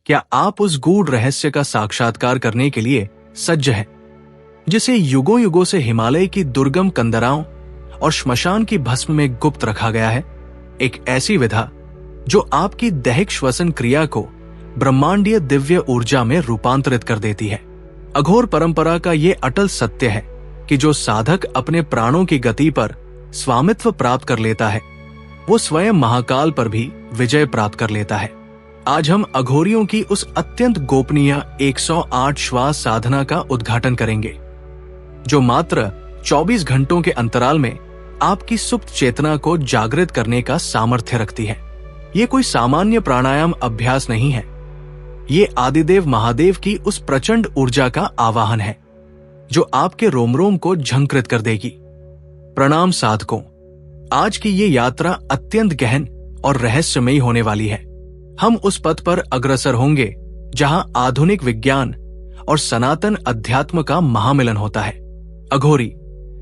क्या आप उस गूढ़ रहस्य का साक्षात्कार करने के लिए सज्ज हैं, जिसे युगों युगों से हिमालय की दुर्गम कंदराओं और श्मशान की भस्म में गुप्त रखा गया है? एक ऐसी विधा जो आपकी दैहिक श्वसन क्रिया को ब्रह्मांडीय दिव्य ऊर्जा में रूपांतरित कर देती है। अघोर परंपरा का ये अटल सत्य है कि जो साधक अपने प्राणों की गति पर स्वामित्व प्राप्त कर लेता है, वो स्वयं महाकाल पर भी विजय प्राप्त कर लेता है। आज हम अघोरियों की उस अत्यंत गोपनीय 108 श्वास साधना का उद्घाटन करेंगे, जो मात्र 24 घंटों के अंतराल में आपकी सुप्त चेतना को जागृत करने का सामर्थ्य रखती है। ये कोई सामान्य प्राणायाम अभ्यास नहीं है। ये आदिदेव महादेव की उस प्रचंड ऊर्जा का आवाहन है जो आपके रोम रोम को झंकृत कर देगी। प्रणाम साधकों, आज की ये यात्रा अत्यंत गहन और रहस्यमयी होने वाली है। हम उस पथ पर अग्रसर होंगे जहां आधुनिक विज्ञान और सनातन अध्यात्म का महामिलन होता है। अघोरी,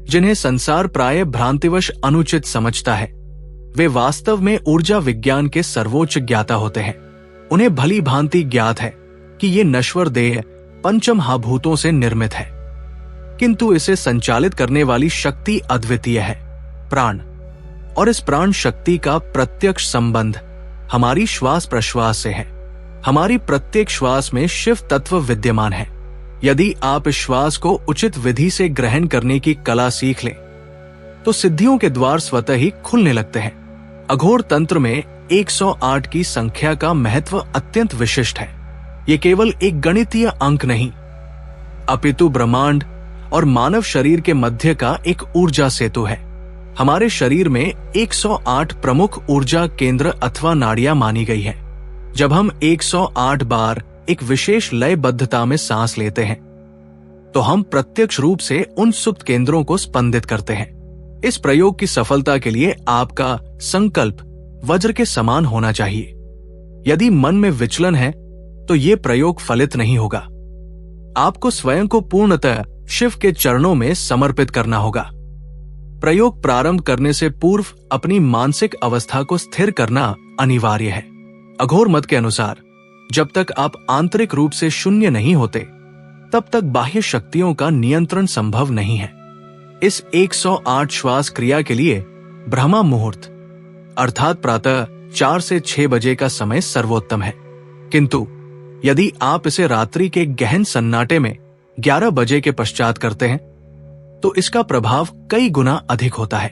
जिन्हें संसार प्राय भ्रांतिवश अनुचित समझता है, वे वास्तव में ऊर्जा विज्ञान के सर्वोच्च ज्ञाता होते हैं। उन्हें भली भांति ज्ञात है कि ये नश्वर देह पंचमहाभूतों से निर्मित है, किंतु इसे संचालित करने वाली शक्ति अद्वितीय है, प्राण। और इस प्राण शक्ति का प्रत्यक्ष संबंध हमारी श्वास प्रश्वास से है। हमारी प्रत्येक श्वास में शिव तत्व विद्यमान है। यदि आप इस श्वास को उचित विधि से ग्रहण करने की कला सीख लें, तो सिद्धियों के द्वार स्वतः ही खुलने लगते हैं। अघोर तंत्र में 108 की संख्या का महत्व अत्यंत विशिष्ट है। ये केवल एक गणितीय अंक नहीं, अपितु ब्रह्मांड और मानव शरीर के मध्य का एक ऊर्जा सेतु है। हमारे शरीर में 108 प्रमुख ऊर्जा केंद्र अथवा नाड़ियां मानी गई है। जब हम 108 बार एक विशेष लयबद्धता में सांस लेते हैं, तो हम प्रत्यक्ष रूप से उन सुप्त केंद्रों को स्पंदित करते हैं। इस प्रयोग की सफलता के लिए आपका संकल्प वज्र के समान होना चाहिए। यदि मन में विचलन है, तो ये प्रयोग फलित नहीं होगा। आपको स्वयं को पूर्णतः शिव के चरणों में समर्पित करना होगा। प्रयोग प्रारंभ करने से पूर्व अपनी मानसिक अवस्था को स्थिर करना अनिवार्य है। अघोर मत के अनुसार जब तक आप आंतरिक रूप से शून्य नहीं होते, तब तक बाह्य शक्तियों का नियंत्रण संभव नहीं है। इस 108 श्वास क्रिया के लिए ब्रह्मा मुहूर्त अर्थात प्रातः 4 से 6 बजे का समय सर्वोत्तम है, किंतु यदि आप इसे रात्रि के गहन सन्नाटे में 11 बजे के पश्चात करते हैं, तो इसका प्रभाव कई गुना अधिक होता है।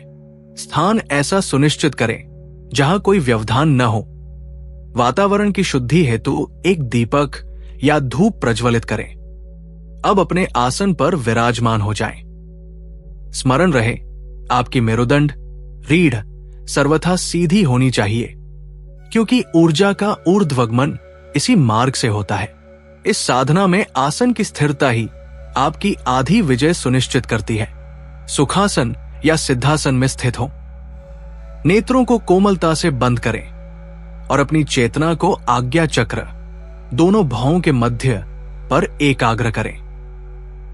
स्थान ऐसा सुनिश्चित करें जहां कोई व्यवधान न हो। वातावरण की शुद्धि हेतु एक दीपक या धूप प्रज्वलित करें। अब अपने आसन पर विराजमान हो जाएं। स्मरण रहे, आपकी मेरुदंड, रीढ़ सर्वथा सीधी होनी चाहिए, क्योंकि ऊर्जा का ऊर्ध्वगमन इसी मार्ग से होता है। इस साधना में आसन की स्थिरता ही आपकी आधी विजय सुनिश्चित करती है। सुखासन या सिद्धासन में स्थित हो। नेत्रों को कोमलता से बंद करें और अपनी चेतना को आज्ञा चक्र, दोनों भौं के मध्य पर एकाग्र करें।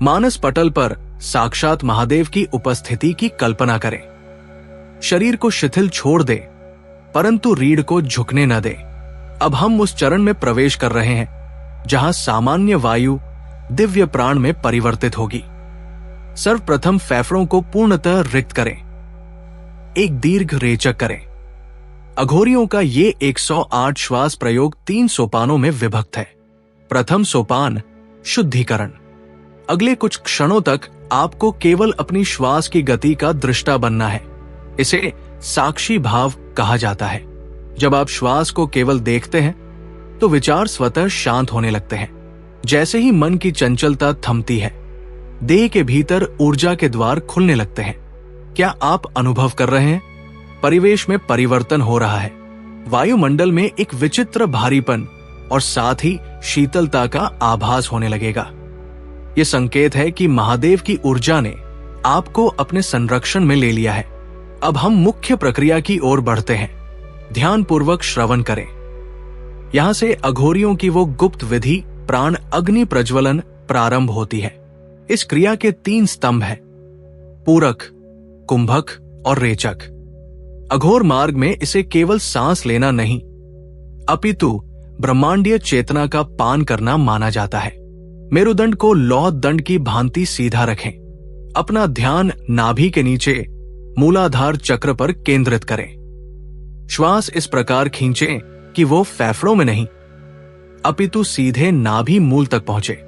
मानस पटल पर साक्षात महादेव की उपस्थिति की कल्पना करें। शरीर को शिथिल छोड़ दे, परंतु रीढ़ को झुकने न दे। अब हम उस चरण में प्रवेश कर रहे हैं जहां सामान्य वायु दिव्य प्राण में परिवर्तित होगी। सर्वप्रथम फेफड़ों को पूर्णतः रिक्त करें। एक दीर्घ रेचक करें। अघोरियों का ये 108 श्वास प्रयोग 3 सोपानों में विभक्त है। प्रथम सोपान शुद्धिकरण। अगले कुछ क्षणों तक आपको केवल अपनी श्वास की गति का दृष्टा बनना है। इसे साक्षी भाव कहा जाता है। जब आप श्वास को केवल देखते हैं, तो विचार स्वतः शांत होने लगते हैं। जैसे ही मन की चंचलता थमती है, देह के भीतर ऊर्जा के द्वार खुलने लगते हैं। क्या आप अनुभव कर रहे हैं? परिवेश में परिवर्तन हो रहा है। वायुमंडल में एक विचित्र भारीपन और साथ ही शीतलता का आभास होने लगेगा। यह संकेत है कि महादेव की ऊर्जा ने आपको अपने संरक्षण में ले लिया है। अब हम मुख्य प्रक्रिया की ओर बढ़ते हैं। ध्यानपूर्वक श्रवण करें। यहां से अघोरियों की वो गुप्त विधि प्राण अग्नि प्रज्वलन प्रारंभ होती है। इस क्रिया के 3 स्तंभ हैं, पूरक, कुंभक और रेचक। अघोर मार्ग में इसे केवल सांस लेना नहीं, अपितु ब्रह्मांडीय चेतना का पान करना माना जाता है। मेरुदंड को लौह दंड की भांति सीधा रखें। अपना ध्यान नाभि के नीचे मूलाधार चक्र पर केंद्रित करें। श्वास इस प्रकार खींचें कि वो फेफड़ों में नहीं, अपितु सीधे नाभि मूल तक पहुंचे।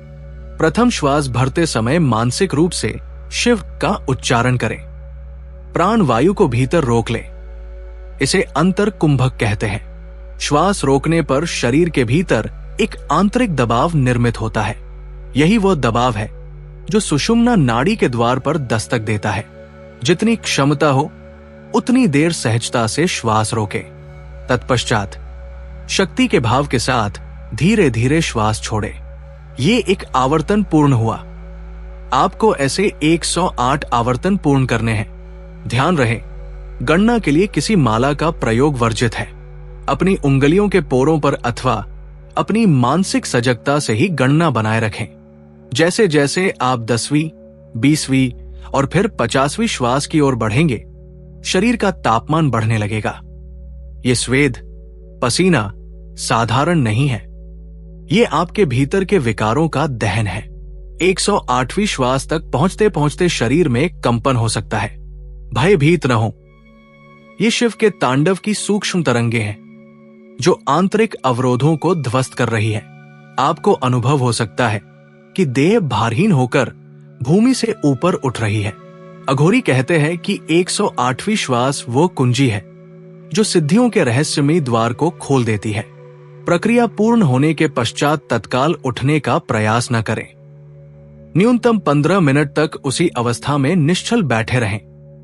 प्रथम श्वास भरते समय मानसिक रूप से शिव का उच्चारण करें। प्राण वायु को भीतर रोक लें। इसे अंतर कुंभक कहते हैं। श्वास रोकने पर शरीर के भीतर एक आंतरिक दबाव निर्मित होता है। यही वो दबाव है जो सुषुम्ना नाड़ी के द्वार पर दस्तक देता है। जितनी क्षमता हो उतनी देर सहजता से श्वास रोके। तत्पश्चात शक्ति के भाव के साथ धीरे धीरे श्वास छोड़े। ये एक आवर्तन पूर्ण हुआ। आपको ऐसे 108 आवर्तन पूर्ण करने हैं। ध्यान रहे, गणना के लिए किसी माला का प्रयोग वर्जित है। अपनी उंगलियों के पोरों पर अथवा अपनी मानसिक सजगता से ही गणना बनाए रखें। जैसे जैसे आप 10वीं, 20वीं और फिर 50वीं श्वास की ओर बढ़ेंगे, शरीर का तापमान बढ़ने लगेगा। ये स्वेद, पसीना साधारण नहीं है। ये आपके भीतर के विकारों का दहन है। 108वीं श्वास तक पहुंचते पहुंचते शरीर में कंपन हो सकता है। भयभीत न हो। ये शिव के तांडव की सूक्ष्म तरंगे हैं जो आंतरिक अवरोधों को ध्वस्त कर रही है। आपको अनुभव हो सकता है कि देह भारहीन होकर भूमि से ऊपर उठ रही है। अघोरी कहते हैं कि 108वीं श्वास वो कुंजी है जो सिद्धियों के रहस्यमयी द्वार को खोल देती है। प्रक्रिया पूर्ण होने के पश्चात तत्काल उठने का प्रयास न करें। न्यूनतम 15 मिनट तक उसी अवस्था में निश्चल बैठे रहें।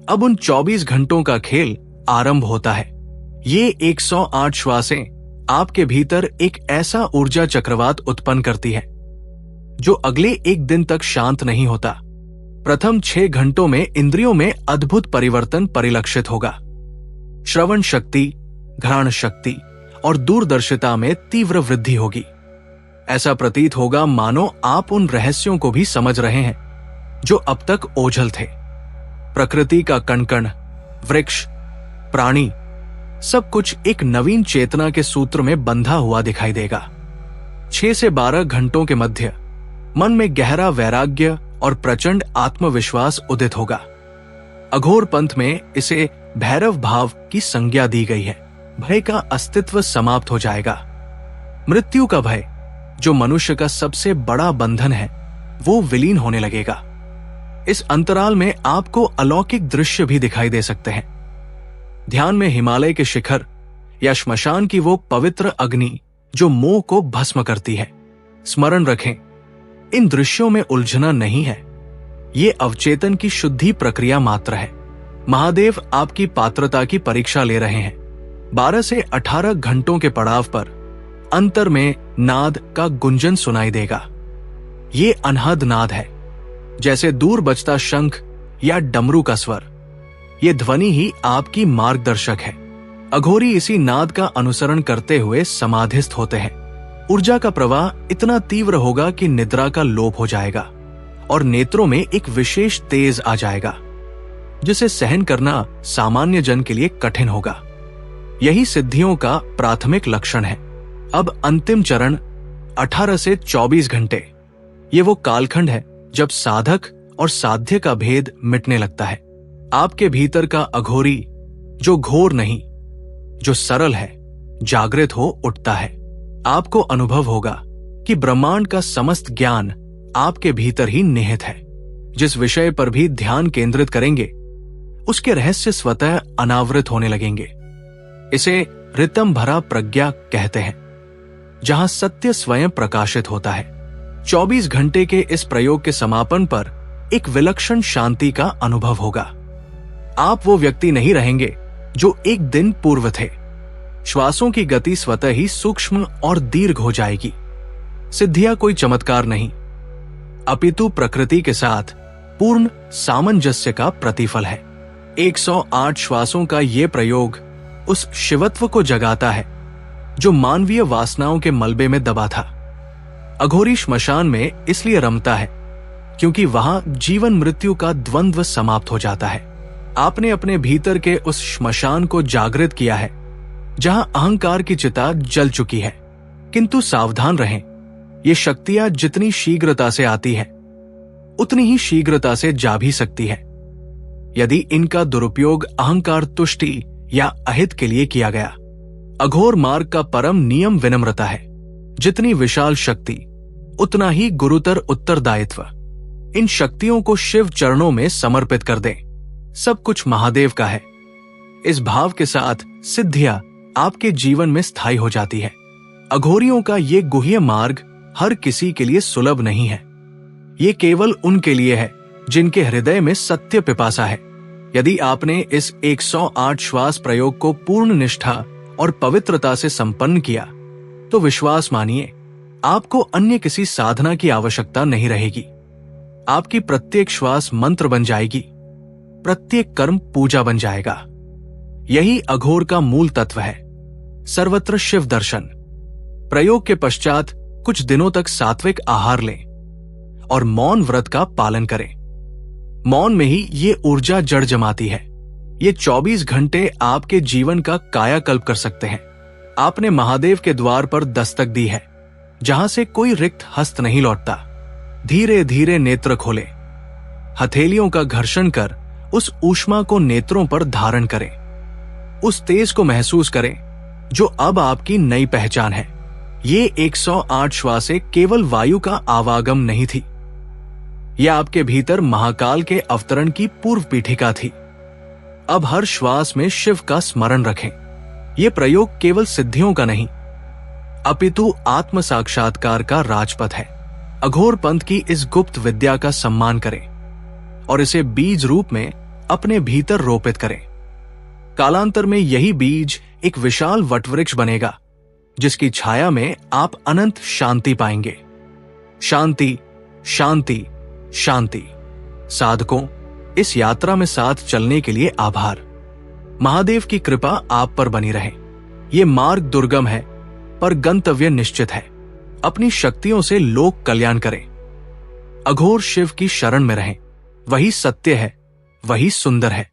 अब उन 24 घंटों का खेल आरंभ होता है। ये 108 श्वासें आपके भीतर एक ऐसा ऊर्जा चक्रवात उत्पन्न करती है जो अगले एक दिन तक शांत नहीं होता। प्रथम 6 घंटों में इंद्रियों में अद्भुत परिवर्तन परिलक्षित होगा। श्रवण शक्ति, घ्राण शक्ति और दूरदर्शिता में तीव्र वृद्धि होगी। ऐसा प्रतीत होगा मानो आप उन रहस्यों को भी समझ रहे हैं जो अब तक ओझल थे। प्रकृति का कण-कण, वृक्ष, प्राणी, सब कुछ एक नवीन चेतना के सूत्र में बंधा हुआ दिखाई देगा। 6 से 12 घंटों के मध्य मन में गहरा वैराग्य और प्रचंड आत्मविश्वास उदित होगा। अघोर पंथ में इसे भैरव भाव की संज्ञा दी गई है। भय का अस्तित्व समाप्त हो जाएगा। मृत्यु का भय, जो मनुष्य का सबसे बड़ा बंधन है, वो विलीन होने लगेगा। इस अंतराल में आपको अलौकिक दृश्य भी दिखाई दे सकते हैं। ध्यान में हिमालय के शिखर या श्मशान की वो पवित्र अग्नि जो मोह को भस्म करती है। स्मरण रखें, इन दृश्यों में उलझना नहीं है। ये अवचेतन की शुद्धि प्रक्रिया मात्र है। महादेव आपकी पात्रता की परीक्षा ले रहे हैं। 12 से 18 घंटों के पड़ाव पर अंतर में नाद का गुंजन सुनाई देगा। ये अनहद नाद है, जैसे दूर बजता शंख या डमरू का स्वर। ये ध्वनि ही आपकी मार्गदर्शक है। अघोरी इसी नाद का अनुसरण करते हुए समाधिस्थ होते हैं। ऊर्जा का प्रवाह इतना तीव्र होगा कि निद्रा का लोप हो जाएगा और नेत्रों में एक विशेष तेज आ जाएगा जिसे सहन करना सामान्य जन के लिए कठिन होगा। यही सिद्धियों का प्राथमिक लक्षण है। अब अंतिम चरण 18 से 24 घंटे। ये वो कालखंड है जब साधक और साध्य का भेद मिटने लगता है। आपके भीतर का अघोरी, जो घोर नहीं, जो सरल है, जागृत हो उठता है। आपको अनुभव होगा कि ब्रह्मांड का समस्त ज्ञान आपके भीतर ही निहित है। जिस विषय पर भी ध्यान केंद्रित करेंगे, उसके रहस्य स्वतः अनावृत होने लगेंगे। इसे रितम भरा प्रज्ञा कहते हैं, जहां सत्य स्वयं प्रकाशित होता है। 24 घंटे के इस प्रयोग के समापन पर एक विलक्षण शांति का अनुभव होगा। आप वो व्यक्ति नहीं रहेंगे जो एक दिन पूर्व थे। श्वासों की गति स्वतः ही सूक्ष्म और दीर्घ हो जाएगी। सिद्धियां कोई चमत्कार नहीं, अपितु प्रकृति के साथ पूर्ण सामंजस्य का प्रतिफल है। 108 श्वासों का ये प्रयोग उस शिवत्व को जगाता है जो मानवीय वासनाओं के मलबे में दबा था। अघोरी श्मशान में इसलिए रमता है क्योंकि वहां जीवन मृत्यु का द्वंद्व समाप्त हो जाता है। आपने अपने भीतर के उस श्मशान को जागृत किया है जहां अहंकार की चिता जल चुकी है। किंतु सावधान रहें, ये शक्तियां जितनी शीघ्रता से आती हैं, उतनी ही शीघ्रता से जा भी सकती है। यदि इनका दुरुपयोग अहंकार तुष्टि या अहित के लिए किया गया। अघोर मार्ग का परम नियम विनम्रता है। जितनी विशाल शक्ति, उतना ही गुरुतर उत्तरदायित्व। इन शक्तियों को शिव चरणों में समर्पित कर दें। सब कुछ महादेव का है। इस भाव के साथ सिद्धियां आपके जीवन में स्थायी हो जाती है। अघोरियों का ये गुह्य मार्ग हर किसी के लिए सुलभ नहीं है। ये केवल उनके लिए है जिनके हृदय में सत्य पिपासा है। यदि आपने इस 108 श्वास प्रयोग को पूर्ण निष्ठा और पवित्रता से संपन्न किया, तो विश्वास मानिए, आपको अन्य किसी साधना की आवश्यकता नहीं रहेगी। आपकी प्रत्येक श्वास मंत्र बन जाएगी, प्रत्येक कर्म पूजा बन जाएगा। यही अघोर का मूल तत्व है। सर्वत्र शिव दर्शन। प्रयोग के पश्चात कुछ दिनों तक सात्विक आहार लें और मौन व्रत का पालन करें। मौन में ही ये ऊर्जा जड़ जमाती है। ये 24 घंटे आपके जीवन का कायाकल्प कर सकते हैं। आपने महादेव के द्वार पर दस्तक दी है, जहां से कोई रिक्त हस्त नहीं लौटता। धीरे धीरे नेत्र खोलें। हथेलियों का घर्षण कर उस ऊष्मा को नेत्रों पर धारण करें। उस तेज को महसूस करें जो अब आपकी नई पहचान है। ये 108 श्वासें केवल वायु का आवागम नहीं थी। यह आपके भीतर महाकाल के अवतरण की पूर्व पीठिका थी। अब हर श्वास में शिव का स्मरण रखें। यह प्रयोग केवल सिद्धियों का नहीं, अपितु आत्म साक्षात्कार का राजपथ है। अघोर पंथ की इस गुप्त विद्या का सम्मान करें और इसे बीज रूप में अपने भीतर रोपित करें। कालांतर में यही बीज एक विशाल वटवृक्ष बनेगा, जिसकी छाया में आप अनंत शांति पाएंगे। शांति, शांति, शांति। साधकों, इस यात्रा में साथ चलने के लिए आभार। महादेव की कृपा आप पर बनी रहे। ये मार्ग दुर्गम है, पर गंतव्य निश्चित है। अपनी शक्तियों से लोक कल्याण करें। अघोर शिव की शरण में रहें। वही सत्य है, वही सुंदर है।